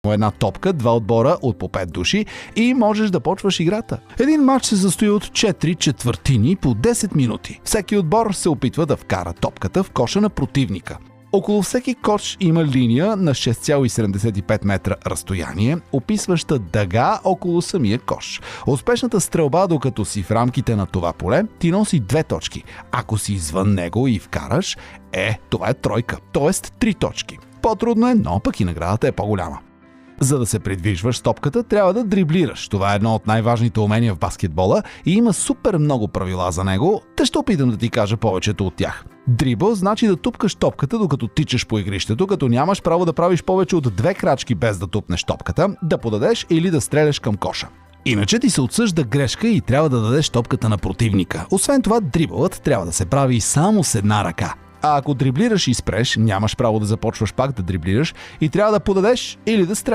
една топка, 2 отбора от по 5 души и можеш да почваш играта. Един матч се състои от 4 четвъртини по 10 минути. Всеки отбор се опитва да вкара топката в коша на противника. Около всеки кош има линия на 6,75 метра разстояние, описваща дъга около самия кош. Успешната стрелба, докато си в рамките на това поле, ти носи 2 точки. Ако си извън него и вкараш, това е тройка, т.е. 3 точки. По-трудно е, но пък и наградата е по-голяма. За да се придвижваш с топката, трябва да дриблираш. Това е едно от най-важните умения в баскетбола и има супер много правила за него, те ще опитам да ти кажа повечето от тях. Дрибъл значи да тупкаш топката, докато тичаш по игрището, като нямаш право да правиш повече от 2 крачки без да тупнеш топката, да подадеш или да стреляш към коша. Иначе ти се отсъжда грешка и трябва да дадеш топката на противника. Освен това, дрибълът трябва да се прави само с една ръка. А ако дриблираш и спреш, нямаш право да започваш пак да дриблираш и трябва да подадеш или да стреляш